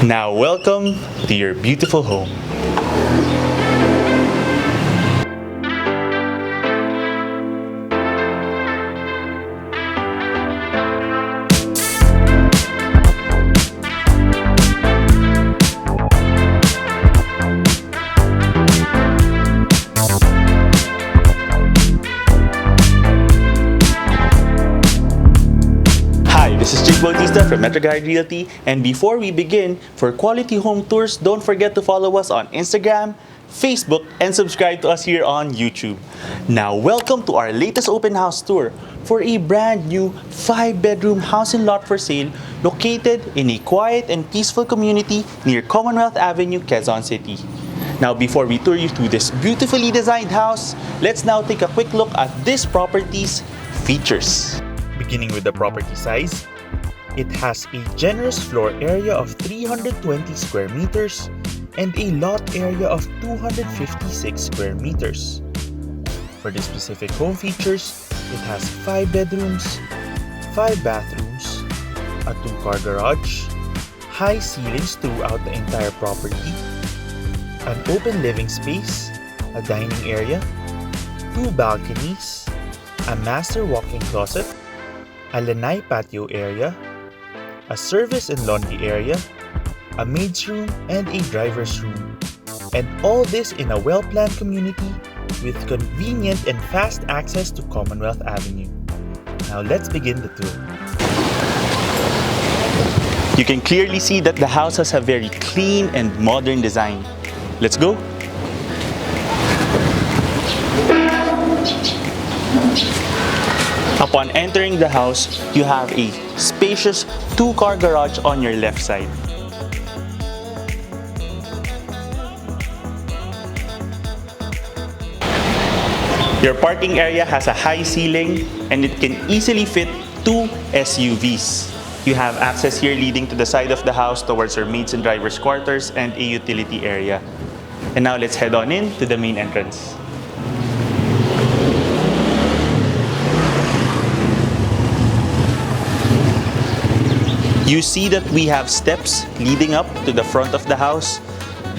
Now welcome to your beautiful home. This is Bautista from metroguiderealty, and before we begin, for quality home tours, don't forget to follow us on Instagram, Facebook, and subscribe to us here on YouTube. Now, welcome to our latest open house tour for a brand new 5-bedroom house and lot for sale located in a quiet and peaceful community near Commonwealth Avenue, Quezon City. Now, before we tour you through this beautifully designed house, let's now take a quick look at this property's features. Beginning with the property size, it has a generous floor area of 320 square meters and a lot area of 256 square meters. For the specific home features, it has 5 bedrooms, 5 bathrooms, a 2-car garage, high ceilings throughout the entire property, an open living space, a dining area, 2 balconies, a master walk-in closet, a lanai patio area, a service and laundry area, a maid's room, and a driver's room. And all this in a well-planned community with convenient and fast access to Commonwealth Avenue. Now let's begin the tour. You can clearly see that the house has a very clean and modern design. Let's go! Upon entering the house, you have a spacious 2-car garage on your left side. Your parking area has a high ceiling and it can easily fit 2 SUVs. You have access here leading to the side of the house towards your maids and drivers' quarters and a utility area. And now let's head on in to the main entrance. You see that we have steps leading up to the front of the house.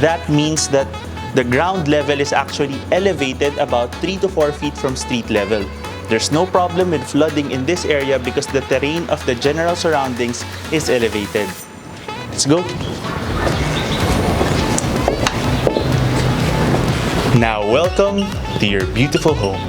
That means that the ground level is actually elevated about 3 to 4 feet from street level. There's no problem with flooding in this area because the terrain of the general surroundings is elevated. Let's go. Now welcome to your beautiful home.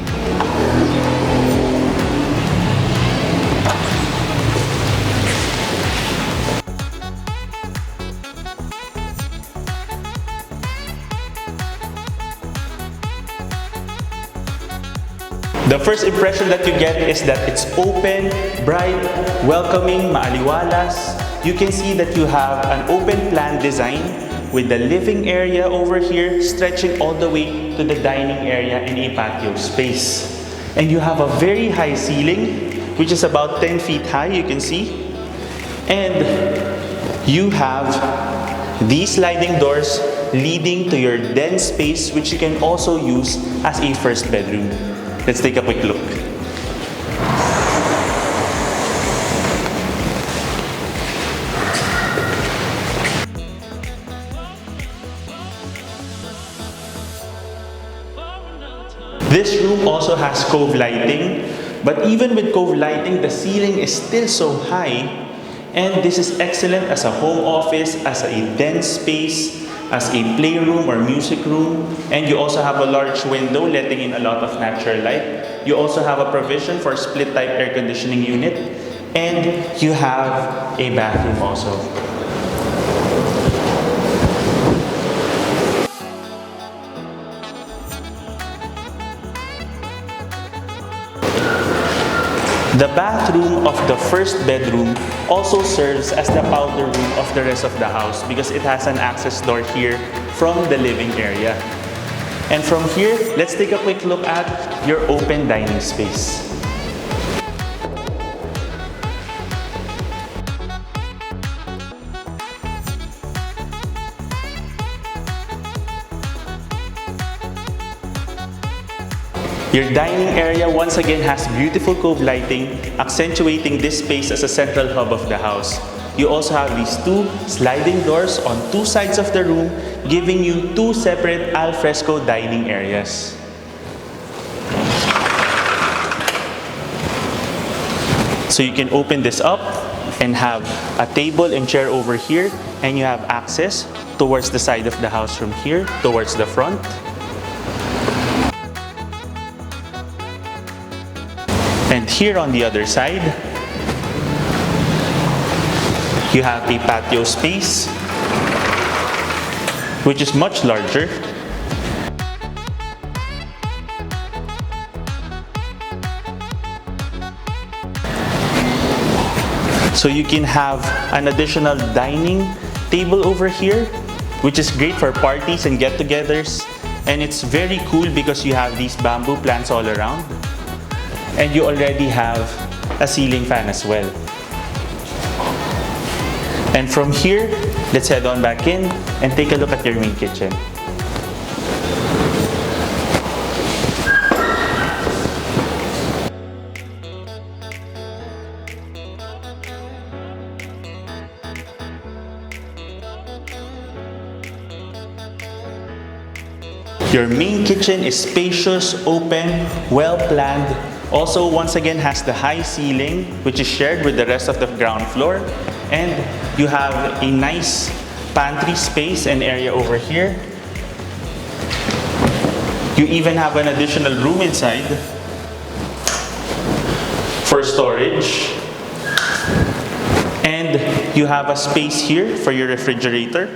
The first impression that you get is that it's open, bright, welcoming, maaliwalas. You can see that you have an open plan design with the living area over here stretching all the way to the dining area and a patio space. And you have a very high ceiling, which is about 10 feet high, you can see. And you have these sliding doors leading to your den space, which you can also use as a first bedroom. Let's take a quick look. This room also has cove lighting, but even with cove lighting, the ceiling is still so high, and this is excellent as a home office, as a den space, as a playroom or music room, and you also have a large window letting in a lot of natural light. You also have a provision for split type air conditioning unit, and you have a bathroom also. The bathroom of the first bedroom also serves as the powder room of the rest of the house because it has an access door here from the living area. And from here, let's take a quick look at your open dining space. Your dining area once again has beautiful cove lighting, accentuating this space as a central hub of the house. you also have these two sliding doors on two sides of the room, giving you two separate al fresco dining areas. So you can open this up and have a table and chair over here, and you have access towards the side of the house from here towards the front. And here on the other side, you have a patio space, which is much larger. So you can have an additional dining table over here, which is great for parties and get-togethers. And it's very cool because you have these bamboo plants all around. And you already have a ceiling fan as well. And from here, let's head on back in and take a look at your main kitchen. Your main kitchen is spacious, open, well-planned. Also, once again, has the high ceiling, which is shared with the rest of the ground floor. And you have a nice pantry space and area over here. You even have an additional room inside for storage. And you have a space here for your refrigerator.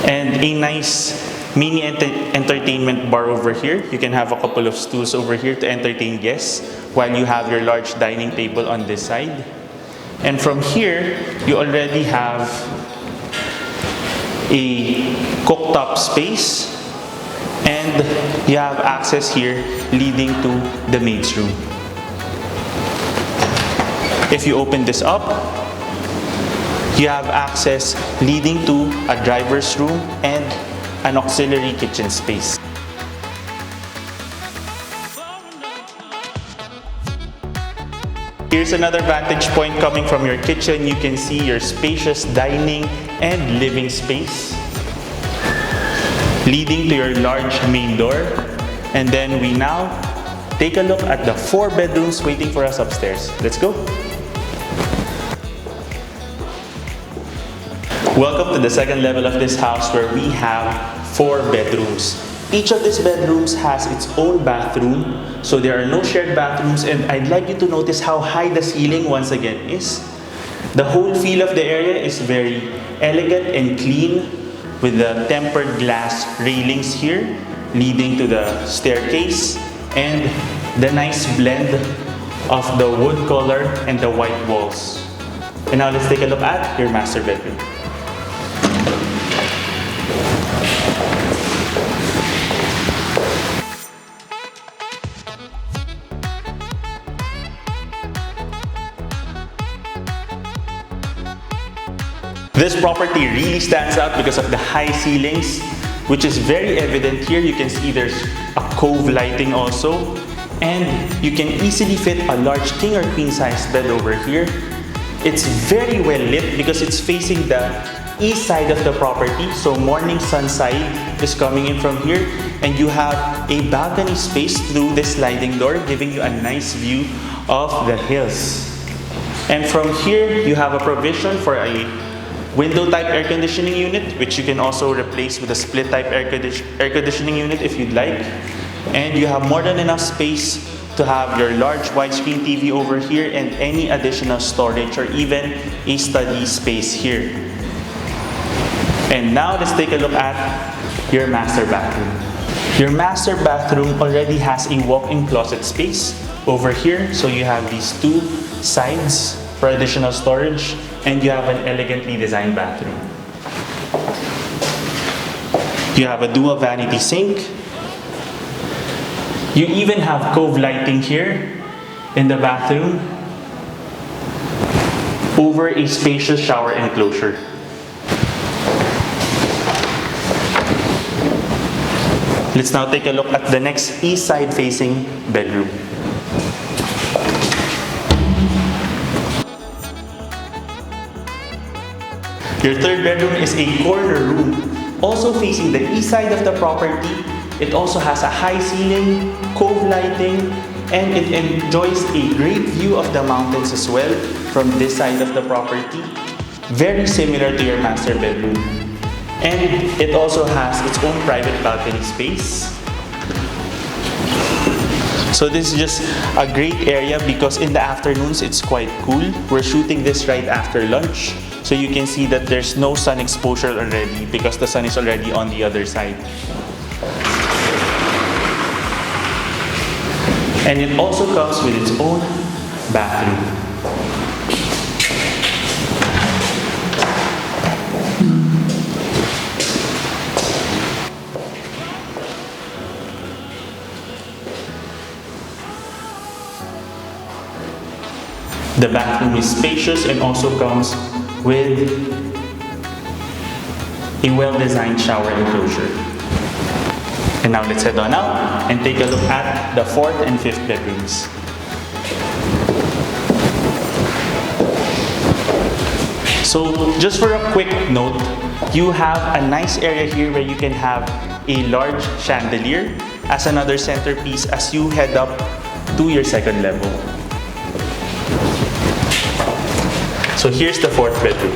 And a nice mini entertainment bar over here. You can have a couple of stools over here to entertain guests while you have your large dining table on this side. And from here, you already have a cooktop space, and you have access here leading to the maid's room. If you open this up, you have access leading to a driver's room and an auxiliary kitchen space. Here's another vantage point coming from your kitchen. You can see your spacious dining and living space leading to your large main door. And then we now take a look at the 4 bedrooms waiting for us upstairs. Let's go. Welcome to the second level of this house, where we have 4 bedrooms. Each of these bedrooms has its own bathroom, so there are no shared bathrooms, and I'd like you to notice how high the ceiling once again is. The whole feel of the area is very elegant and clean, with the tempered glass railings here leading to the staircase, and the nice blend of the wood color and the white walls. And now let's take a look at your master bedroom. This property really stands out because of the high ceilings, which is very evident here. You can see there's a cove lighting also, and you can easily fit a large king or queen size bed over here. It's very well lit because it's facing the east side of the property, so morning sun side is coming in from here, and you have a balcony space through this sliding door, giving you a nice view of the hills. And from here, you have a provision for a window type air conditioning unit, which you can also replace with a split type air conditioning unit if you'd like. And you have more than enough space to have your large widescreen TV over here and any additional storage or even a study space here. And now let's take a look at your master bathroom. Your master bathroom already has a walk-in closet space over here, so you have these 2 sides for additional storage, and you have an elegantly designed bathroom. You have a dual vanity sink. You even have cove lighting here in the bathroom over a spacious shower enclosure. Let's now take a look at the next east side facing bedroom. Your third bedroom is a corner room, also facing the east side of the property. It also has a high ceiling, cove lighting, and it enjoys a great view of the mountains as well from this side of the property. Very similar to your master bedroom. And it also has its own private balcony space. So this is just a great area because in the afternoons it's quite cool. We're shooting this right after lunch. So you can see that there's no sun exposure already because the sun is already on the other side. And it also comes with its own bathroom. The bathroom is spacious and also comes with a well-designed shower enclosure. And now let's head on out and take a look at the fourth and fifth bedrooms. So just for a quick note, you have a nice area here where you can have a large chandelier as another centerpiece as you head up to your second level. So here's the fourth bedroom.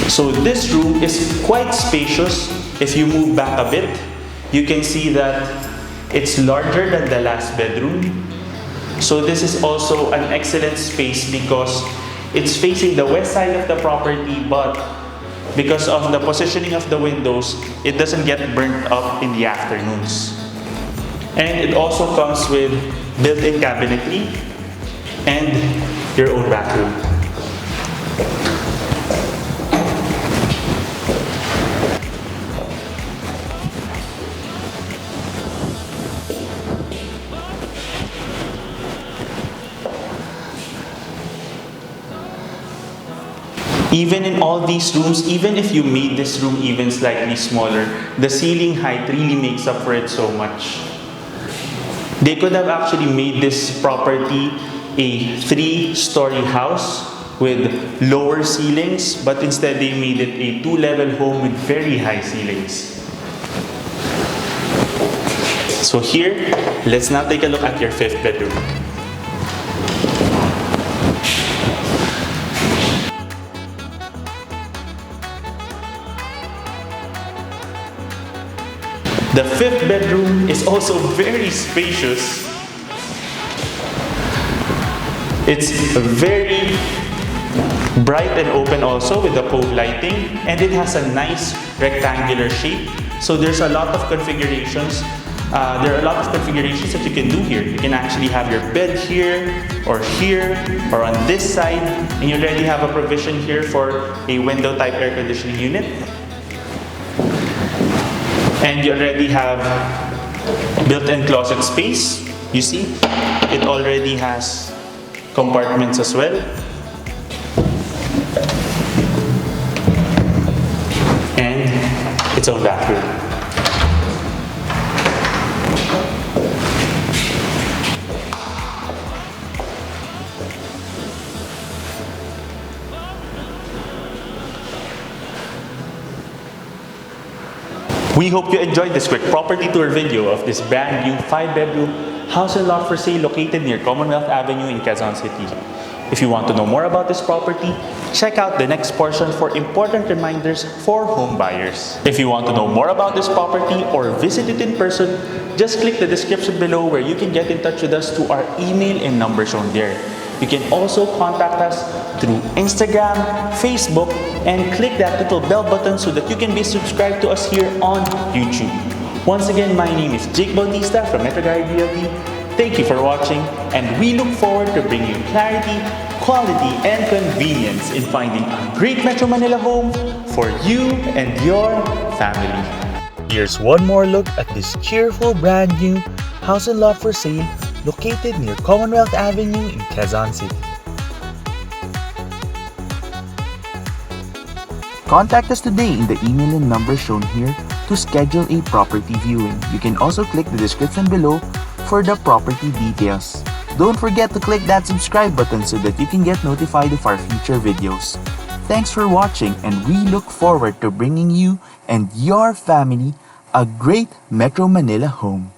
So this room is quite spacious. If you move back a bit, you can see that it's larger than the last bedroom. So this is also an excellent space because it's facing the west side of the property, but because of the positioning of the windows, it doesn't get burnt up in the afternoons. And it also comes with built-in cabinetry and your own bathroom. Even in all these rooms, even if you made this room even slightly smaller, the ceiling height really makes up for it so much. They could have actually made this property a 3-story house with lower ceilings, but instead they made it a 2-level home with very high ceilings. So here, let's now take a look at your fifth bedroom. The fifth bedroom is also very spacious. It's very bright and open also with the cove lighting, and it has a nice rectangular shape. So there's a lot of configurations. There are a lot of configurations that you can do here. You can actually have your bed here, or on this side, and you already have a provision here for a window type air conditioning unit. And you already have built-in closet space. You see, it already has compartments as well. And its own bathroom. We hope you enjoyed this quick property tour video of this brand new 5-bedroom house and lot for sale located near Commonwealth Avenue in Quezon City. If you want to know more about this property, check out the next portion for important reminders for home buyers. If you want to know more about this property or visit it in person, just click the description below where you can get in touch with us to our email and number shown there. You can also contact us through Instagram, Facebook, and click that little bell button so that you can be subscribed to us here on YouTube. Once again, my name is Jake Bautista from metroguiderealty. Thank you for watching, and we look forward to bringing you clarity, quality, and convenience in finding a great Metro Manila home for you and your family. Here's one more look at this cheerful brand new house and lot for sale located near Commonwealth Avenue in Quezon City. Contact us today in the email and number shown here to schedule a property viewing. You can also click the description below for the property details. Don't forget to click that subscribe button so that you can get notified of our future videos. Thanks for watching, and we look forward to bringing you and your family a great Metro Manila home.